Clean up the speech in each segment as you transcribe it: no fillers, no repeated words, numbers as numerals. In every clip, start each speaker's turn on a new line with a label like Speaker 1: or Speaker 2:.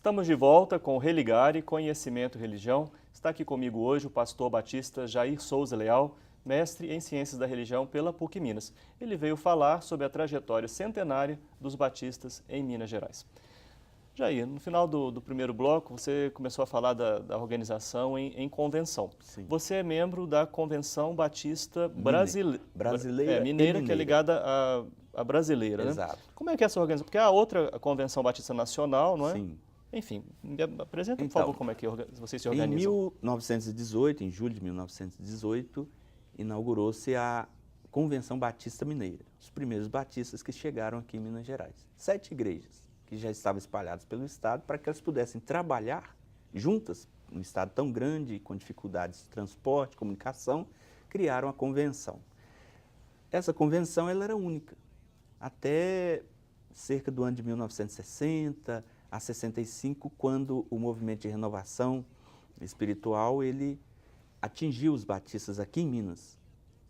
Speaker 1: Estamos de volta com o Religare, Conhecimento e Religião. Está aqui comigo hoje o pastor batista Jair Souza Leal, mestre em Ciências da Religião pela PUC Minas. Ele veio falar sobre a trajetória centenária dos batistas em Minas Gerais. Jair, no final do primeiro bloco, você começou a falar da organização em convenção.
Speaker 2: Sim.
Speaker 1: Você é membro da Convenção Batista
Speaker 2: Brasileira
Speaker 1: Mineira,
Speaker 2: e
Speaker 1: que é ligada à brasileira, né?
Speaker 2: Exato.
Speaker 1: Como é que é essa organização? Porque há outra Convenção Batista Nacional, não é?
Speaker 2: Sim.
Speaker 1: Enfim, me apresenta, por
Speaker 2: Então,
Speaker 1: favor, como é que vocês se
Speaker 2: Em
Speaker 1: organizam.
Speaker 2: 1918, em julho de 1918, inaugurou-se a Convenção Batista Mineira. Os primeiros batistas que chegaram aqui em Minas Gerais. 7 igrejas que já estavam espalhadas pelo estado para que elas pudessem trabalhar juntas, num estado tão grande, com dificuldades de transporte, comunicação, criaram a convenção. Essa convenção ela era única. Até cerca do ano de 1960 a 65, quando o movimento de renovação espiritual ele atingiu os batistas aqui em Minas,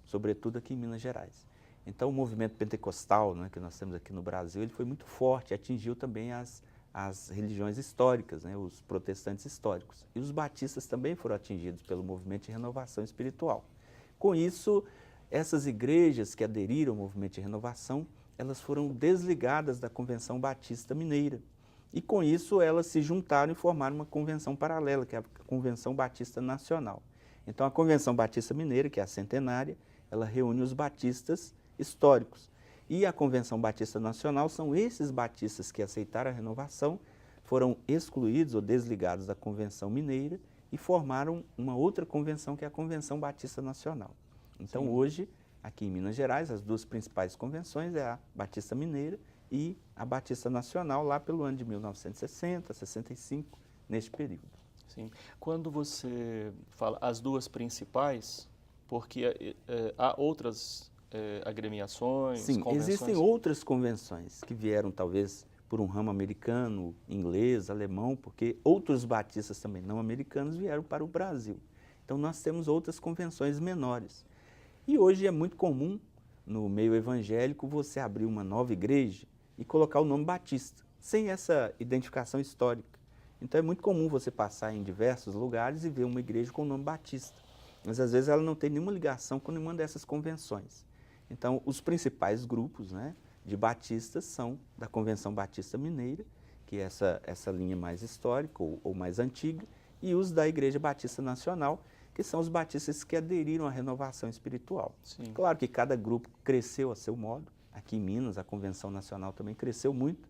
Speaker 2: sobretudo aqui em Minas Gerais. Então o movimento pentecostal, né, que nós temos aqui no Brasil, ele foi muito forte, atingiu também as religiões históricas, né, os protestantes históricos. E os batistas também foram atingidos pelo movimento de renovação espiritual. Com isso, essas igrejas que aderiram ao movimento de renovação, elas foram desligadas da Convenção Batista Mineira. E com isso elas se juntaram e formaram uma convenção paralela, que é a Convenção Batista Nacional. Então a Convenção Batista Mineira, que é a centenária, ela reúne os batistas históricos. E a Convenção Batista Nacional são esses batistas que aceitaram a renovação, foram excluídos ou desligados da Convenção Mineira e formaram uma outra convenção, que é a Convenção Batista Nacional. Então hoje, aqui em Minas Gerais, as duas principais convenções é a Batista Mineira e a Batista Nacional, lá pelo ano de 1960, 65, neste período.
Speaker 1: Sim. Quando você fala as duas principais, porque há outras agremiações,
Speaker 2: Sim,
Speaker 1: convenções?
Speaker 2: existem outras convenções que vieram talvez por um ramo americano, inglês, alemão, porque outros batistas também não americanos vieram para o Brasil. Então nós temos outras convenções menores. E hoje é muito comum, no meio evangélico, você abrir uma nova igreja e colocar o nome Batista, sem essa identificação histórica. Então é muito comum você passar em diversos lugares e ver uma igreja com o nome Batista. Mas às vezes ela não tem nenhuma ligação com nenhuma dessas convenções. Então os principais grupos, né, de batistas são da Convenção Batista Mineira, que é essa linha mais histórica ou mais antiga, e os da Igreja Batista Nacional, que são os batistas que aderiram à renovação espiritual.
Speaker 1: Sim.
Speaker 2: Claro que cada grupo cresceu a seu modo. Aqui em Minas, a Convenção Nacional também cresceu muito.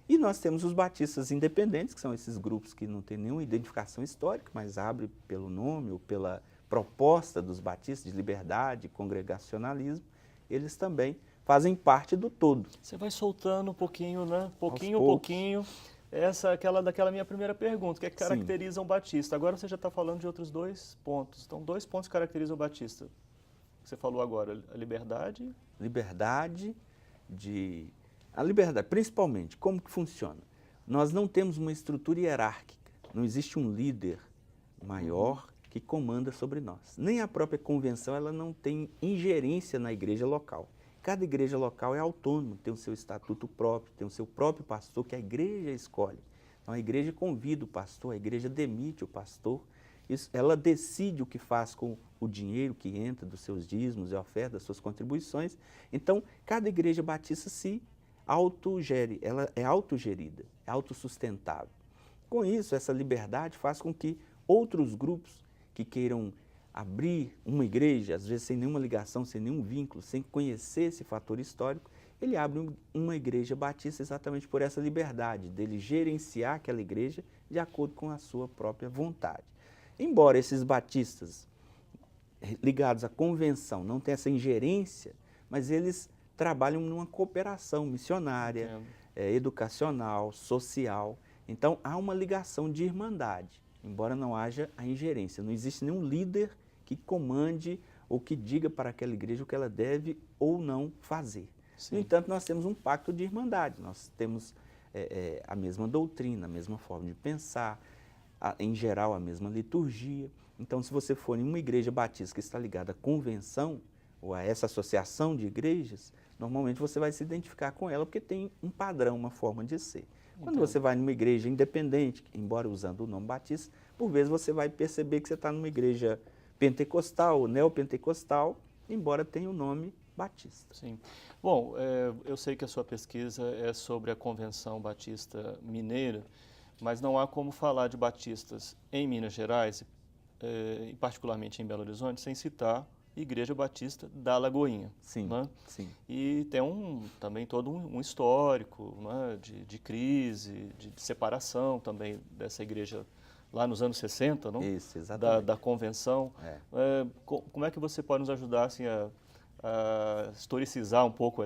Speaker 2: E nós temos os batistas independentes, que são esses grupos que não têm nenhuma identificação histórica, mas abrem pelo nome ou pela proposta dos batistas de liberdade, congregacionalismo. Eles também fazem parte do todo.
Speaker 1: Você vai soltando um pouquinho, né? Pouquinho a
Speaker 2: poucos.
Speaker 1: pouquinho. Daquela minha primeira pergunta, o que é que caracteriza um batista? Agora você já está falando de outros 2 pontos. Então, 2 pontos que caracterizam o batista. Você falou agora, a liberdade.
Speaker 2: A liberdade, principalmente, como que funciona? Nós não temos uma estrutura hierárquica, não existe um líder maior que comanda sobre nós. Nem a própria convenção, ela não tem ingerência na igreja local. Cada igreja local é autônoma, tem o seu estatuto próprio, tem o seu próprio pastor que a igreja escolhe. Então a igreja convida o pastor, a igreja demite o pastor, ela decide o que faz com o dinheiro que entra dos seus dízimos e ofertas, das suas contribuições. Então cada igreja batista se autogere, ela é autogerida, é autossustentável. Com isso, essa liberdade faz com que outros grupos que queiram abrir uma igreja, às vezes sem nenhuma ligação, sem nenhum vínculo, sem conhecer esse fator histórico, ele abre uma igreja batista exatamente por essa liberdade, dele gerenciar aquela igreja de acordo com a sua própria vontade. Embora esses batistas ligados à convenção não tenham essa ingerência, mas eles trabalham numa cooperação missionária, educacional, social. Então há uma ligação de irmandade, embora não haja a ingerência. Não existe nenhum líder que comande ou que diga para aquela igreja o que ela deve ou não fazer.
Speaker 1: Sim.
Speaker 2: No entanto, nós temos um pacto de irmandade, nós temos a mesma doutrina, a mesma forma de pensar, em geral a mesma liturgia. Então, se você for em uma igreja batista que está ligada à convenção ou a essa associação de igrejas, normalmente você vai se identificar com ela porque tem um padrão, uma forma de ser. Quando você vai numa igreja independente, embora usando o nome batista, por vezes você vai perceber que você está numa igreja pentecostal, neopentecostal, embora tenha o nome batista.
Speaker 1: Sim. Bom, eu sei que a sua pesquisa é sobre a Convenção Batista Mineira, mas não há como falar de batistas em Minas Gerais, e particularmente em Belo Horizonte, sem citar Igreja Batista da Lagoinha.
Speaker 2: Sim,
Speaker 1: Né?
Speaker 2: sim.
Speaker 1: E tem também todo um histórico, né, de crise, de separação também dessa igreja lá nos anos 60, não?
Speaker 2: Isso, exatamente.
Speaker 1: Da convenção.
Speaker 2: É.
Speaker 1: Como é que você pode nos ajudar assim, a historicizar um pouco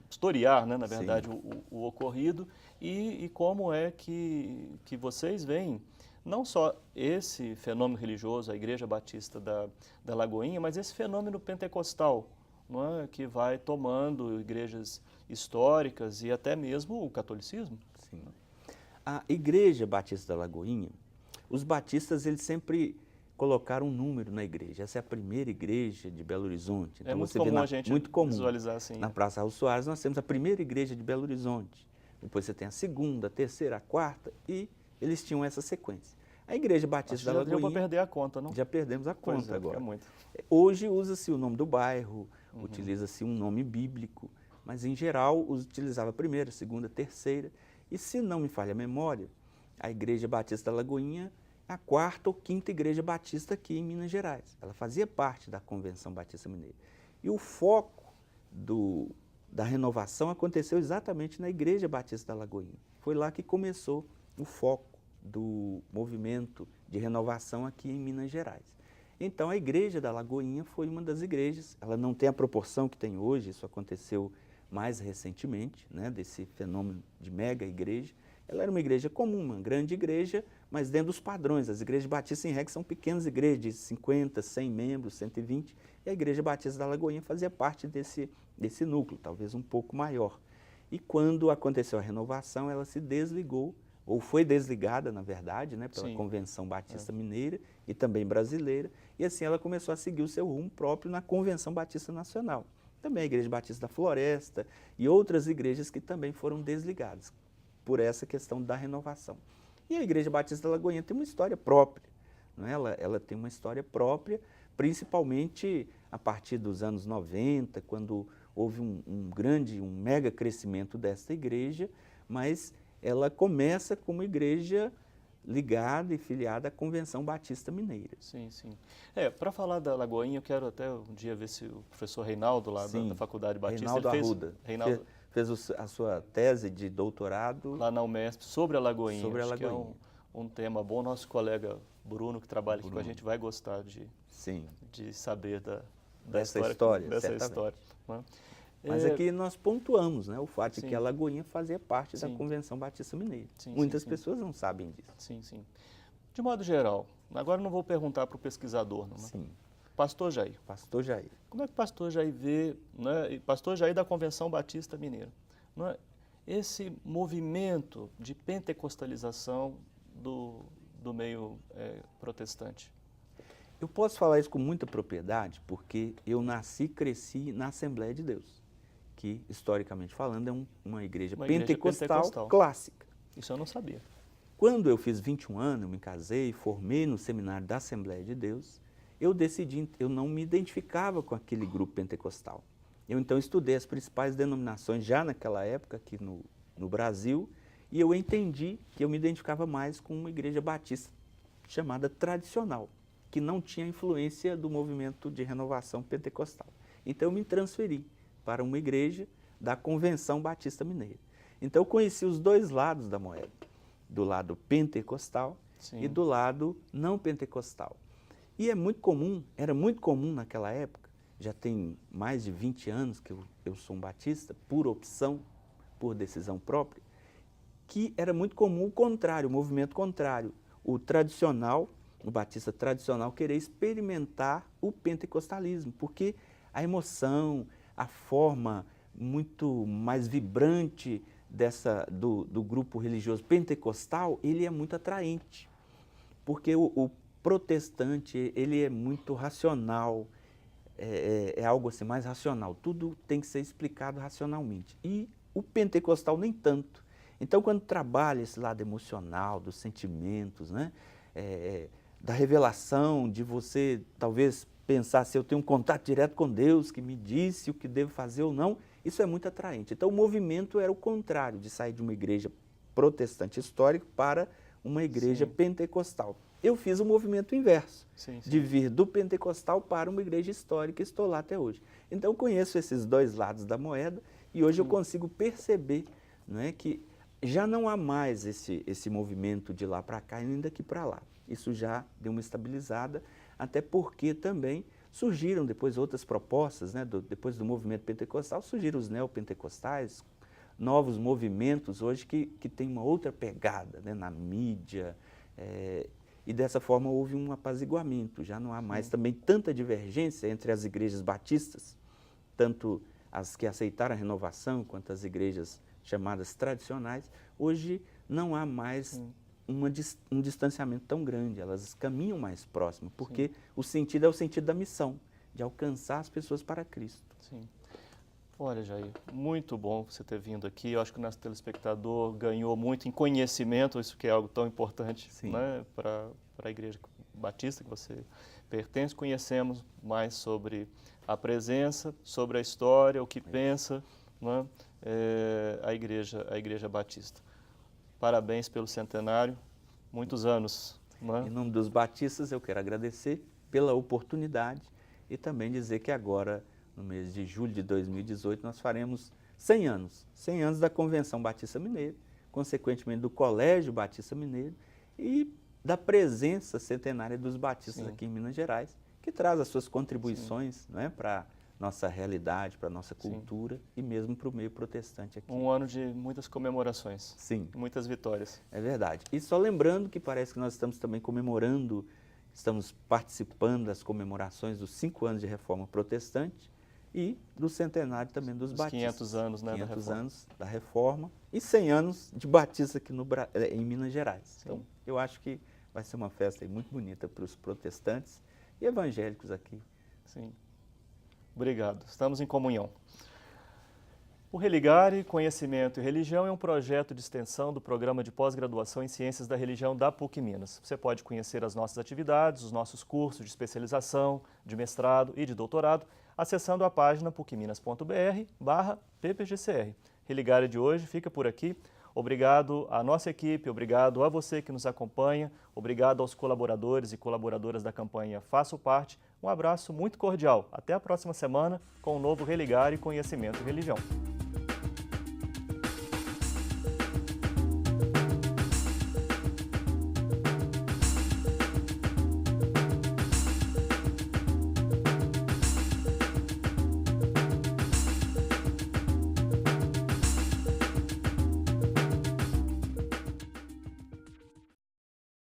Speaker 1: historiar, né, na verdade, o ocorrido e como é que vocês veem não só esse fenômeno religioso, a Igreja Batista da Lagoinha, mas esse fenômeno pentecostal, não é, que vai tomando igrejas históricas e até mesmo o catolicismo.
Speaker 2: Sim. A Igreja Batista da Lagoinha, os batistas eles sempre colocaram um número na igreja. Essa é a primeira igreja de Belo Horizonte.
Speaker 1: Então, muito comum a gente visualizar assim.
Speaker 2: Na Praça Raul Soares nós temos a primeira igreja de Belo Horizonte. Depois você tem a segunda, a terceira, a quarta e eles tinham essa sequência. A Igreja Batista da Lagoinha...
Speaker 1: Já para perder a conta, não?
Speaker 2: Já perdemos a conta agora.
Speaker 1: Muito.
Speaker 2: Hoje usa-se o nome do bairro, utiliza-se um nome bíblico, mas em geral utilizava a primeira, a segunda, a terceira. E se não me falha a memória, a Igreja Batista da Lagoinha é a quarta ou quinta Igreja Batista aqui em Minas Gerais. Ela fazia parte da Convenção Batista Mineira. E o foco da renovação aconteceu exatamente na Igreja Batista da Lagoinha. Foi lá que começou o foco do movimento de renovação aqui em Minas Gerais. Então, a Igreja da Lagoinha foi uma das igrejas, ela não tem a proporção que tem hoje, isso aconteceu mais recentemente, né, desse fenômeno de mega igreja. Ela era uma igreja comum, uma grande igreja, mas dentro dos padrões. As igrejas batistas, em regra, são pequenas igrejas de 50, 100 membros, 120, e a Igreja Batista da Lagoinha fazia parte desse núcleo, talvez um pouco maior. E quando aconteceu a renovação, ela se desligou, ou foi desligada, na verdade, né, pela Convenção Batista Mineira e também brasileira, e assim ela começou a seguir o seu rumo próprio na Convenção Batista Nacional. Também a Igreja Batista da Floresta e outras igrejas que também foram desligadas por essa questão da renovação. E a Igreja Batista da Lagoinha tem uma história própria, não é? Ela tem uma história própria, principalmente a partir dos anos 90, quando houve um mega crescimento desta igreja, mas ela começa como igreja ligada e filiada à Convenção Batista Mineira.
Speaker 1: Sim, sim. Para falar da Lagoinha, eu quero até um dia ver se o professor Reinaldo, lá da Faculdade Batista,
Speaker 2: Reinaldo Arruda, fez a sua tese de doutorado
Speaker 1: lá na UMESP sobre a Lagoinha.
Speaker 2: Sobre a Lagoinha.
Speaker 1: Que é um tema bom. Nosso colega Bruno, que trabalha aqui com a gente, vai gostar de saber dessa história. Né?
Speaker 2: Mas aqui nós pontuamos, né, o fato de que a Lagoinha fazia parte da Convenção Batista Mineira. Muitas pessoas não sabem disso.
Speaker 1: Sim, sim. De modo geral, agora não vou perguntar para o pesquisador, não,
Speaker 2: sim.
Speaker 1: Pastor Jair.
Speaker 2: Pastor Jair.
Speaker 1: Como é que o pastor Jair vê, né, pastor Jair da Convenção Batista Mineira, não é, esse movimento de pentecostalização do meio protestante?
Speaker 2: Eu posso falar isso com muita propriedade porque eu nasci e cresci na Assembleia de Deus, que, historicamente falando, é uma igreja pentecostal clássica.
Speaker 1: Isso eu não sabia.
Speaker 2: Quando eu fiz 21 anos, eu me casei, formei no seminário da Assembleia de Deus, eu decidi, eu não me identificava com aquele grupo pentecostal. Eu então estudei as principais denominações já naquela época aqui no Brasil e eu entendi que eu me identificava mais com uma igreja batista chamada tradicional, que não tinha influência do movimento de renovação pentecostal. Então eu me transferi para uma igreja da Convenção Batista Mineira. Então eu conheci os dois lados da moeda, do lado pentecostal e do lado não pentecostal. E era muito comum naquela época, já tem mais de 20 anos que eu sou um batista, por opção, por decisão própria, que era muito comum o contrário, o movimento contrário, o tradicional, o batista tradicional querer experimentar o pentecostalismo, porque a emoção, a forma muito mais vibrante do grupo religioso pentecostal, ele é muito atraente, porque o protestante, ele é muito racional, é algo assim mais racional, tudo tem que ser explicado racionalmente, e o pentecostal nem tanto. Então, quando trabalha esse lado emocional, dos sentimentos, né? Da revelação, de você talvez pensar se eu tenho um contato direto com Deus, que me disse o que devo fazer ou não, isso é muito atraente. Então, o movimento era o contrário, de sair de uma igreja protestante histórica para uma igreja pentecostal. Eu fiz o movimento inverso, de vir do pentecostal para uma igreja histórica, e estou lá até hoje. Então, eu conheço esses dois lados da moeda e hoje eu consigo perceber, não é, que já não há mais esse movimento de lá para cá e nem daqui para lá. Isso já deu uma estabilizada, até porque também surgiram depois outras propostas, né, depois do movimento pentecostal, surgiram os neopentecostais, novos movimentos hoje que têm uma outra pegada, né, na mídia, e dessa forma houve um apaziguamento, já não há mais também tanta divergência entre as igrejas batistas, tanto as que aceitaram a renovação quanto as igrejas chamadas tradicionais. Hoje não há mais um distanciamento tão grande, elas caminham mais próximo, porque o sentido é o sentido da missão, de alcançar as pessoas para Cristo.
Speaker 1: Sim. Olha, Jair, muito bom você ter vindo aqui. Eu acho que o nosso telespectador ganhou muito em conhecimento, isso que é algo tão importante, né, para a Igreja Batista que você pertence. Conhecemos mais sobre a presença, sobre a história, o que pensa, né, a Igreja Batista. Parabéns pelo centenário, muitos anos. Né?
Speaker 2: Em nome dos batistas, eu quero agradecer pela oportunidade e também dizer que agora, no mês de julho de 2018, nós faremos 100 anos da Convenção Batista Mineira, consequentemente do Colégio Batista Mineiro e da presença centenária dos batistas aqui em Minas Gerais, que traz as suas contribuições, não é, para nossa realidade, para nossa cultura e mesmo para o meio protestante aqui.
Speaker 1: Um ano de muitas comemorações.
Speaker 2: Sim.
Speaker 1: Muitas vitórias.
Speaker 2: É verdade. E só lembrando que parece que nós estamos também comemorando, estamos participando das comemorações dos 5 anos de Reforma Protestante e do centenário também dos batistas.
Speaker 1: 500 anos, né,
Speaker 2: 500
Speaker 1: da Reforma.
Speaker 2: anos da Reforma e 100 anos de batista aqui em Minas Gerais. Então, eu acho que vai ser uma festa aí muito bonita para os protestantes e evangélicos aqui.
Speaker 1: Sim. Obrigado. Estamos em comunhão. O Religare, Conhecimento e Religião é um projeto de extensão do Programa de Pós-Graduação em Ciências da Religião da PUC Minas. Você pode conhecer as nossas atividades, os nossos cursos de especialização, de mestrado e de doutorado, acessando a página pucminas.br/ppgcr. Religare de hoje fica por aqui. Obrigado à nossa equipe, obrigado a você que nos acompanha, obrigado aos colaboradores e colaboradoras da campanha Faço Parte. Um abraço muito cordial. Até a próxima semana com o novo Religare, Conhecimento e Religião.